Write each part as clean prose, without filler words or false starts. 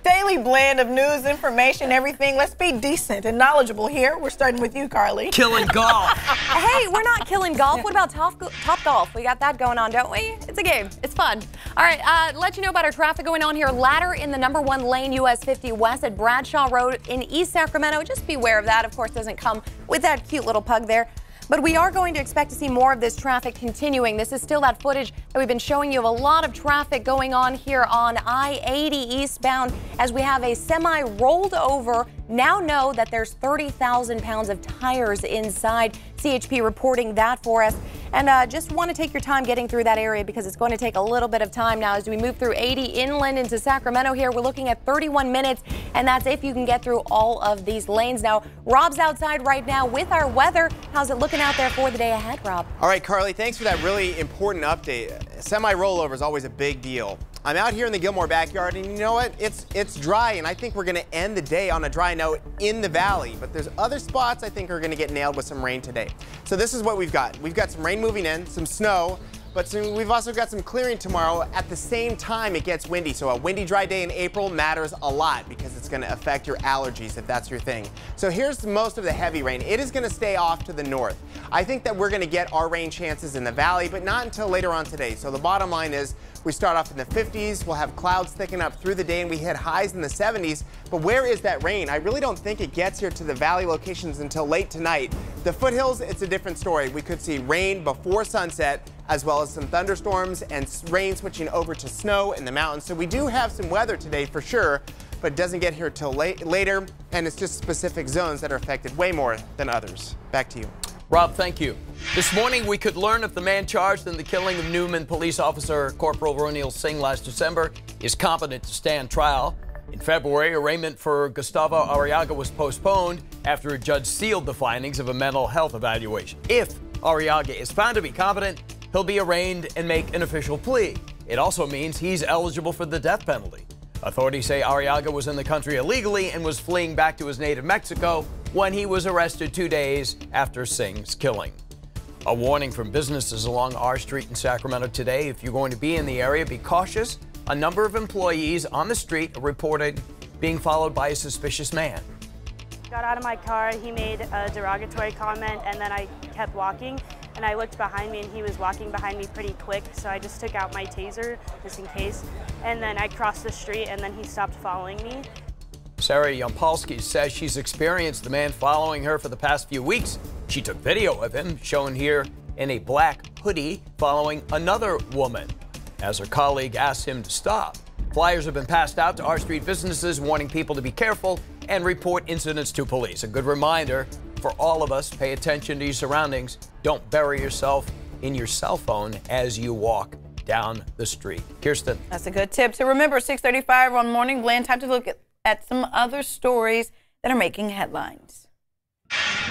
daily blend of news, information, everything. Let's be decent and knowledgeable here. We're starting with you, Carly. Killing golf. Hey, we're not killing golf. What about top golf? We got that going on, don't we? It's a game. It's fun. All right, let you know about our traffic going on here. Ladder in the #1 lane, US 50 West at Bradshaw Road in East Sacramento. Just beware of that. Of course, doesn't come with that cute little pug there. But we are going to expect to see more of this traffic continuing. This is still that footage that we've been showing you of a lot of traffic going on here on I-80 eastbound as we have a semi rolled over. Now know that there's 30,000 pounds of tires inside. CHP reporting that for us. And just want to take your time getting through that area because it's going to take a little bit of time now as we move through 80 inland into Sacramento here. We're looking at 31 minutes, and that's if you can get through all of these lanes. Now, Rob's outside right now with our weather. How's it looking out there for the day ahead, Rob? All right, Carly, thanks for that really important update. Semi-rollover is always a big deal. I'm out here in the Gilmore backyard, and you know what? It's dry, and I think we're going to end the day on a dry note in the valley. But there's other spots I think are going to get nailed with some rain today. So this is what we've got. We've got some rain moving in, some snow, but we've also got some clearing tomorrow. At the same time, it gets windy. So a windy, dry day in April matters a lot because it's going to affect your allergies if that's your thing. So here's most of the heavy rain. It is going to stay off to the north. I think that we're going to get our rain chances in the valley, but not until later on today. So the bottom line is we start off in the 50s. We'll have clouds thicken up through the day, and we hit highs in the 70s. But where is that rain? I really don't think it gets here to the valley locations until late tonight. The foothills, it's a different story. We could see rain before sunset, as well as some thunderstorms and rain switching over to snow in the mountains. So we do have some weather today for sure, but it doesn't get here till later, and it's just specific zones that are affected way more than others. Back to you. Rob, thank you. This morning, we could learn if the man charged in the killing of Newman police officer Corporal Ronil Singh last December is competent to stand trial. In February, arraignment for Gustavo Arriaga was postponed after a judge sealed the findings of a mental health evaluation. If Arriaga is found to be competent, he'll be arraigned and make an official plea. It also means he's eligible for the death penalty. Authorities say Arriaga was in the country illegally and was fleeing back to his native Mexico when he was arrested 2 days after Singh's killing. A warning from businesses along R Street in Sacramento today. If you're going to be in the area, be cautious. A number of employees on the street are reported being followed by a suspicious man. Got out of my car, he made a derogatory comment, and then I kept walking, and I looked behind me, and he was walking behind me pretty quick, so I just took out my taser, just in case, and then I crossed the street, and then he stopped following me. Sarah Yampolsky says she's experienced the man following her for the past few weeks. She took video of him, shown here in a black hoodie, following another woman, as her colleague asked him to stop. Flyers have been passed out to R Street businesses warning people to be careful and report incidents to police. A good reminder for all of us, pay attention to your surroundings. Don't bury yourself in your cell phone as you walk down the street. Kirsten. That's a good tip. So remember, 6:35 on Morning Blend. Time to look at some other stories that are making headlines.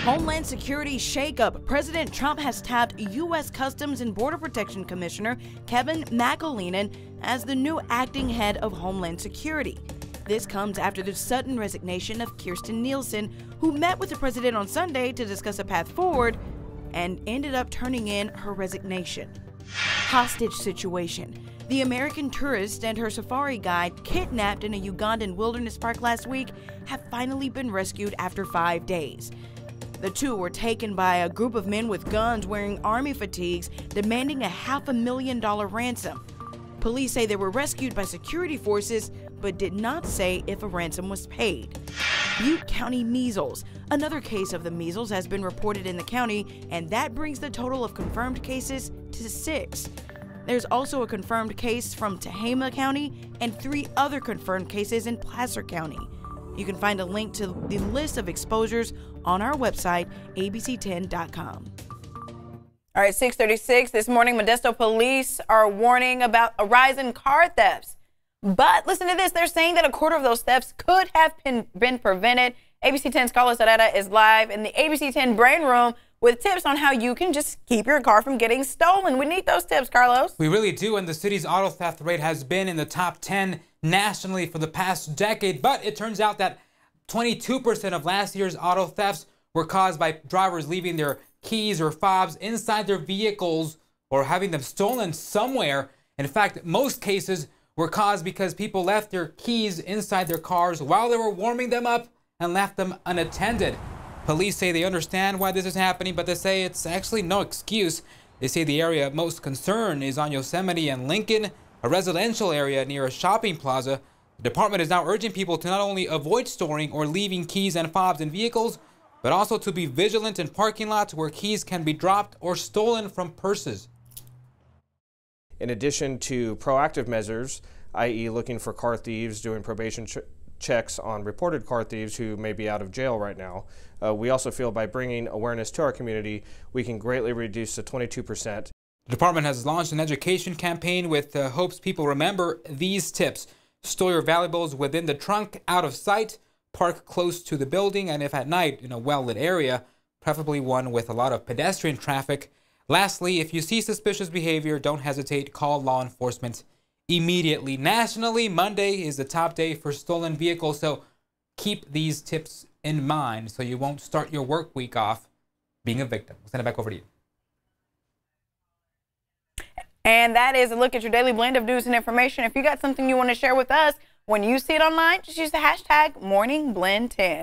Homeland Security shakeup. President Trump has tapped U.S. Customs and Border Protection Commissioner Kevin McAleenan as the new acting head of Homeland Security. This comes after the sudden resignation of Kirstjen Nielsen, who met with the president on Sunday to discuss a path forward and ended up turning in her resignation. Hostage situation. The American tourist and her safari guide kidnapped in a Ugandan wilderness park last week have finally been rescued after 5 days. The two were taken by a group of men with guns wearing army fatigues, demanding a $500,000 ransom. Police say they were rescued by security forces, but did not say if a ransom was paid. Butte County measles. Another case of the measles has been reported in the county, and that brings the total of confirmed cases to 6. There's also a confirmed case from Tehama County and 3 other confirmed cases in Placer County. You can find a link to the list of exposures on our website, abc10.com. All right, 6:36 this morning, Modesto police are warning about a rise in car thefts. But listen to this. They're saying that a quarter of those thefts could have been prevented. ABC 10's Carlos Herrera is live in the ABC 10 Brain Room with tips on how you can just keep your car from getting stolen. We need those tips, Carlos. We really do, and the city's auto theft rate has been in the top 10 nationally for the past decade. But it turns out that 22% of last year's auto thefts were caused by drivers leaving their keys or fobs inside their vehicles or having them stolen somewhere. In fact, most cases were caused because people left their keys inside their cars while they were warming them up and left them unattended. Police say they understand why this is happening, but they say it's actually no excuse. They say the area of most concern is on Yosemite and Lincoln, a residential area near a shopping plaza. The department is now urging people to not only avoid storing or leaving keys and fobs in vehicles, but also to be vigilant in parking lots where keys can be dropped or stolen from purses. In addition to proactive measures, i.e. looking for car thieves, doing probation checks on reported car thieves who may be out of jail right now, we also feel by bringing awareness to our community, we can greatly reduce the 22%. The department has launched an education campaign with hopes people remember these tips. Store your valuables within the trunk, out of sight, park close to the building, and if at night in a well-lit area, preferably one with a lot of pedestrian traffic. Lastly, if you see suspicious behavior, don't hesitate, call law enforcement immediately. Nationally, Monday is the top day for stolen vehicles, so keep these tips in mind so you won't start your work week off being a victim. We'll send it back over to you. And that is a look at your daily blend of news and information. If you got something you want to share with us, when you see it online, just use the hashtag MorningBlend10.